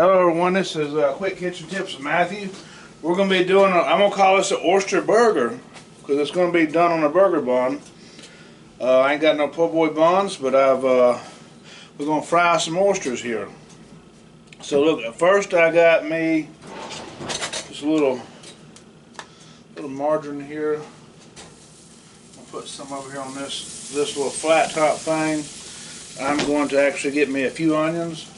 Hello everyone, this is Quick Kitchen Tips with Matthew. We're going to be doing, I'm going to call this an oyster burger because it's going to be done on a burger bun. I ain't got no po' boy buns, but we're going to fry some oysters here. So look, at first I got me just a little margarine here. I'll put some over here on this little flat top thing. I'm going to actually get me a few onions.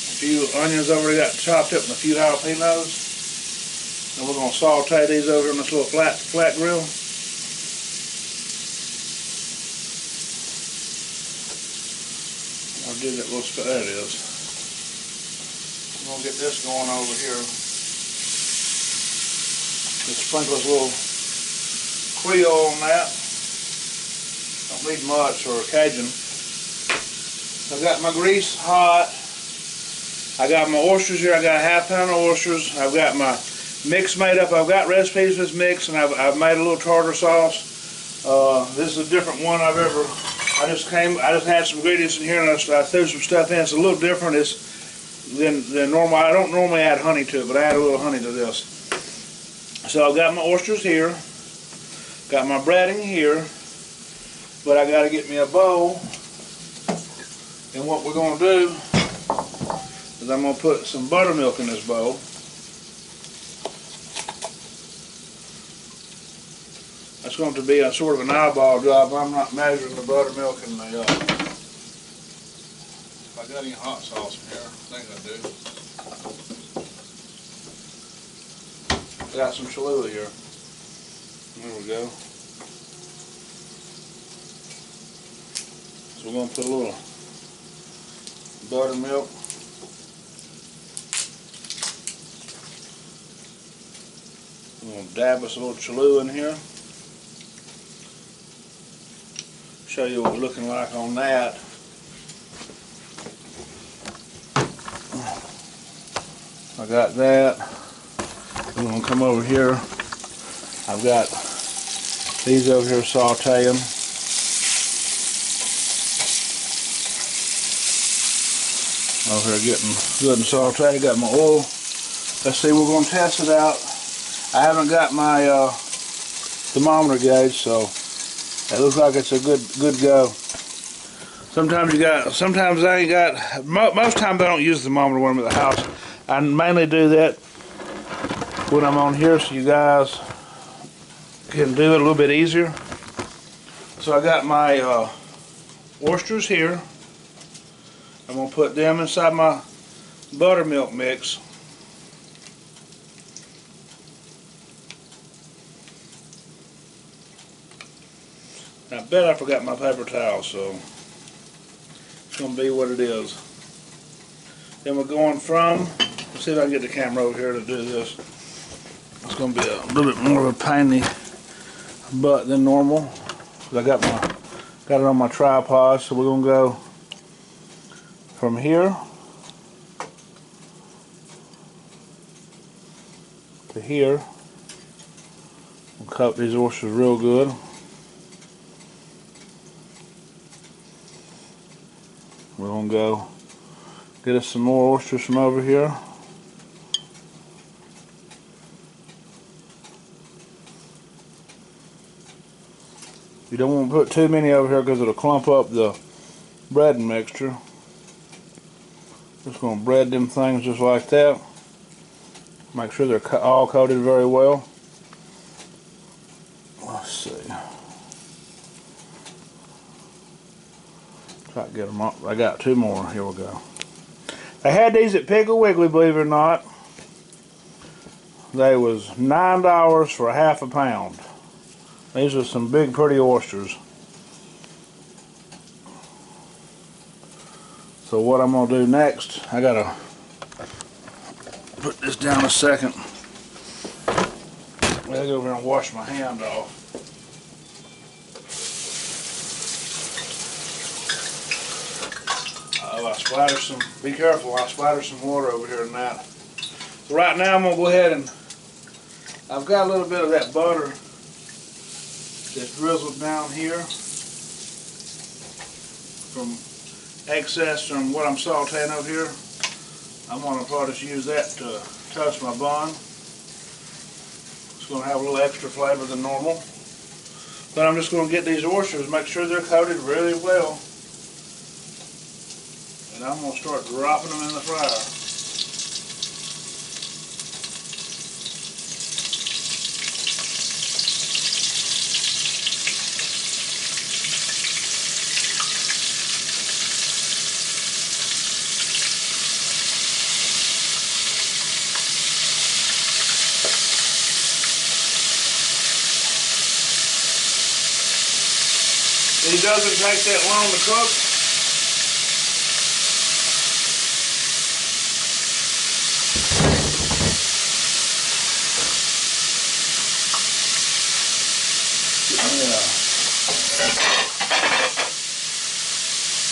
A few onions already got chopped up and a few jalapenos. And we're going to saute these over on this little flat grill. I'll do that little there it is. I'm going to get this going over here. Just sprinkle a little Creole on that. Don't need much, or Cajun. I've got my grease hot. I got my oysters here. I got a half pound of oysters. I've got my mix made up. I've got recipes for this mix, and I've made a little tartar sauce. This is a different one I've ever. I just had some ingredients in here, and I threw some stuff in. It's a little different than normal. I don't normally add honey to it, but I add a little honey to this. So I've got my oysters here. Got my breading here. But I got to get me a bowl, and what we're going to do is I'm going to put some buttermilk in this bowl. That's going to be a sort of an eyeball job. I'm not measuring the buttermilk in the. If I got any hot sauce in here, I think I do. Got some Cholula here. There we go. We're going to put a little buttermilk. I'm going to dab us a little Cholula in here. Show you what we're looking like on that. I got that. I'm going to come over here. I've got these over here sauteing. Over here getting good and sauteed. Got my oil. Let's see, we're going to test it out. I haven't got my thermometer gauge, so it looks like it's a good go. Sometimes I ain't got. Most times I don't use the thermometer when I'm at the house. I mainly do that when I'm on here, so you guys can do it a little bit easier. So I got my oysters here. I'm going to put them inside my buttermilk mix. I bet I forgot my paper towel, so it's going to be what it is. Then we're going from, let's see if I can get the camera over here to do this. It's going to be a little bit more of a pain in the butt than normal, because I got it on my tripod, so we're going to go from here to here. We'll coat these oysters real good. We're going to go get us some more oysters from over here. You don't want to put too many over here because it'll clump up the breading mixture. Just going to bread them things just like that. Make sure they're all coated very well. Let's see. Try to get them up. I got two more. Here we go. They had these at Piggly Wiggly, believe it or not. They was $9 for half a pound. These are some big, pretty oysters. So what I'm going to do next, I got to put this down a second. I gotta go over here and wash my hand off. Oh, I splattered some, be careful, I splattered some water over here in that. So right now I'm going to go ahead and, I've got a little bit of that butter that's drizzled down here from excess from what I'm sauteing over here. I'm going to probably just use that to toast my bun. It's going to have a little extra flavor than normal. But I'm just going to get these oysters, make sure they're coated really well. And I'm going to start dropping them in the fryer. It doesn't take that long to cook.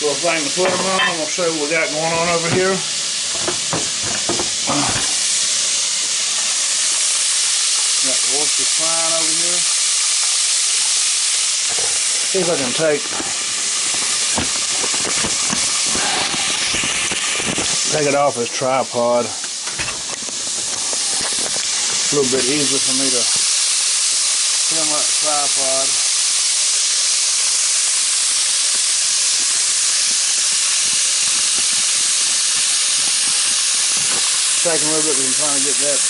Little thing to put them on. I'm going to show you what we got going on over here. Got the oysters frying over here. See if I can take it off this tripod. It's a little bit easier for me to film that tripod. Taking a little bit because I'm trying to get that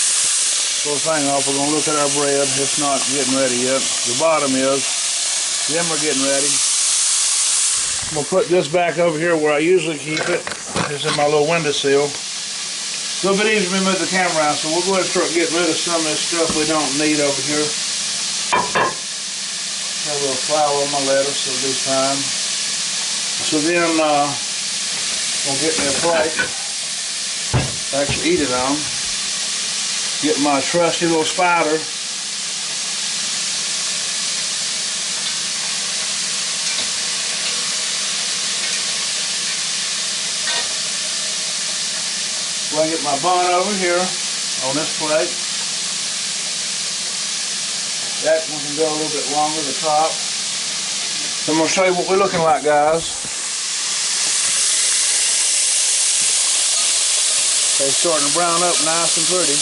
little thing off. We're going to look at our bread. It's not getting ready yet. The bottom is. Then we're getting ready. I'm going to put this back over here where I usually keep it. It's in my little windowsill. A little bit easier for me to move the camera out, so we'll go ahead and start getting rid of some of this stuff we don't need over here. Have a little flour on my lettuce, so it'll be fine. So then, we'll get me a plate to actually eat it on. Get my trusty little spider. I'm going to get my bun over here on this plate. That one can go a little bit longer, the top. So I'm going to show you what we're looking like, guys. They're starting to brown up nice and pretty.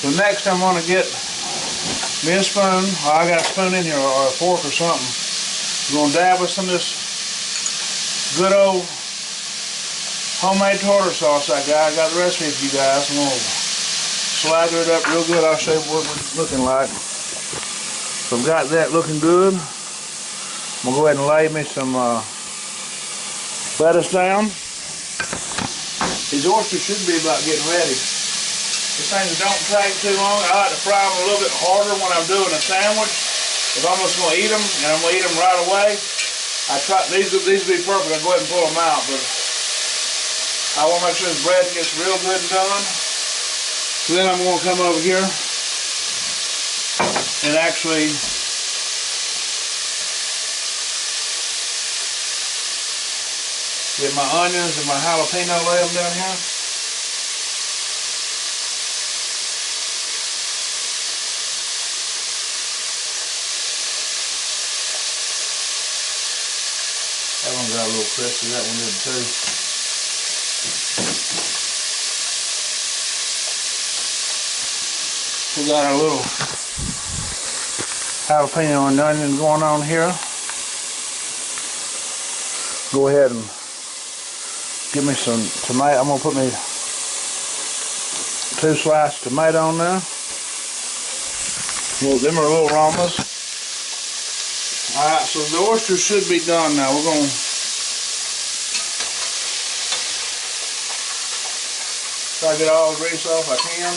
So next I'm going to get me a spoon. Oh, I got a spoon in here, or a fork or something. I'm going to dab with some of this good old homemade tartar sauce I got. I got the recipe for you guys. I'm going to slather it up real good. I'll show you what it's looking like. So I've got that looking good. I'm going to go ahead and lay me some lettuce down. These oysters should be about getting ready. These things don't take too long. I like to fry them a little bit harder when I'm doing a sandwich. If I'm just going to eat them, and I'm going to eat them right away, I try these will be perfect. I'll go ahead and pull them out, but I want to make sure this bread gets real good and done. So then I'm going to come over here and actually get my onions and my jalapeno, lay them down here. That one got a little crispy, that one did too. We got our little jalapeno and onion going on here. Go ahead and give me some tomato. I'm going to put me 2 slices of tomato on there. Well, them are little rhombus. Alright, so the oysters should be done now. We're going to try to get all the grease off I can.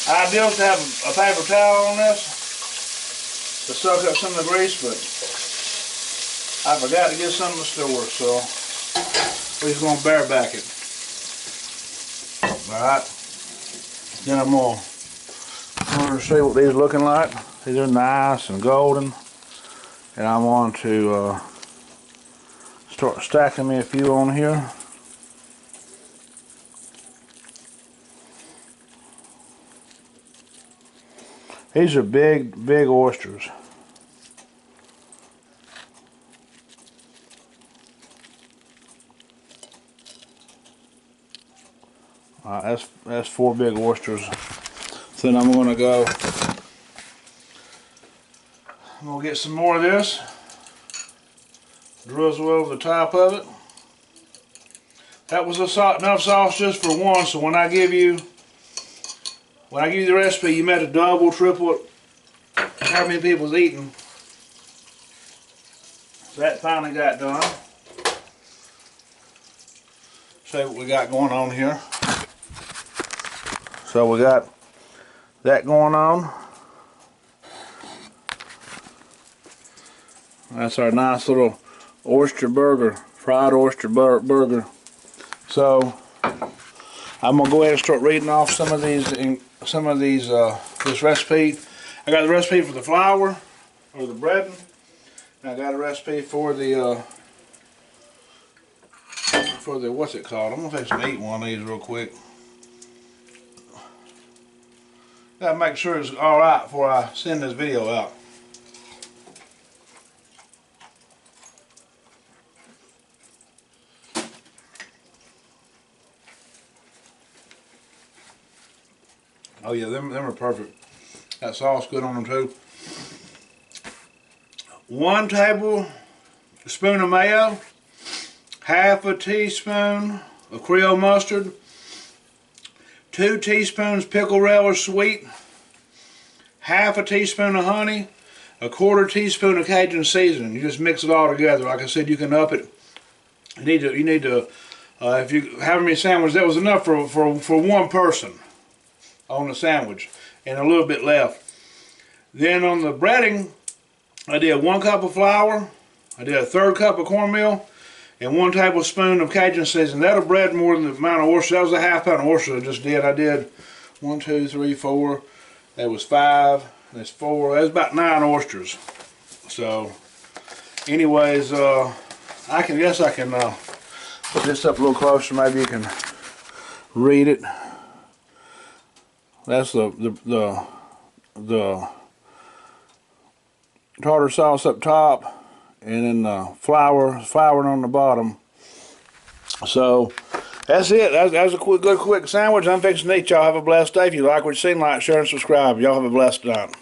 Ideal is to have a paper towel on this to soak up some of the grease, but I forgot to get some in the store, so we're just going to bareback it. Alright, then I'm going to show you what these are looking like. These are nice and golden, and I want to start stacking me a few on here. These are big oysters. That's 4 big oysters. So then I'm gonna get some more of this. Drizzle over the top of it. That was enough sauce just for one. So when I give you the recipe, you meant to double, triple it. How many people's eating? So that finally got done. See what we got going on here. So we got that going on. That's our nice little oyster burger, fried oyster burger. So I'm gonna go ahead and start reading off some of these. This recipe. I got the recipe for the flour or the breading. And I got a recipe for the what's it called? I'm gonna fix and eat one of these real quick. Gotta make sure it's alright before I send this video out. Oh yeah, them are perfect. That sauce good on them too. 1 tablespoon of mayo, half a teaspoon of Creole mustard, 2 teaspoons pickle relish sweet, half a teaspoon of honey, 1/4 teaspoon of Cajun seasoning. You just mix it all together. Like I said, you can up it. You need to if you have me sandwich, that was enough for one person on the sandwich, and a little bit left. Then on the breading, I did 1 cup of flour, I did a 1/3 cup of cornmeal, and 1 tablespoon of Cajun seasoning. That'll bread more than the amount of oyster. That was a ½ pound of oyster I just did. I did 1, 2, 3, 4. That was 5. That's 4. That's about 9 oysters. So, anyways, I can put this up a little closer. Maybe you can read it. That's the tartar sauce up top, and then the flour on the bottom. So that's it. That's a good quick sandwich. I'm fixing to eat. Y'all have a blessed day. If you like what you seen, like, share, and subscribe. Y'all have a blessed night.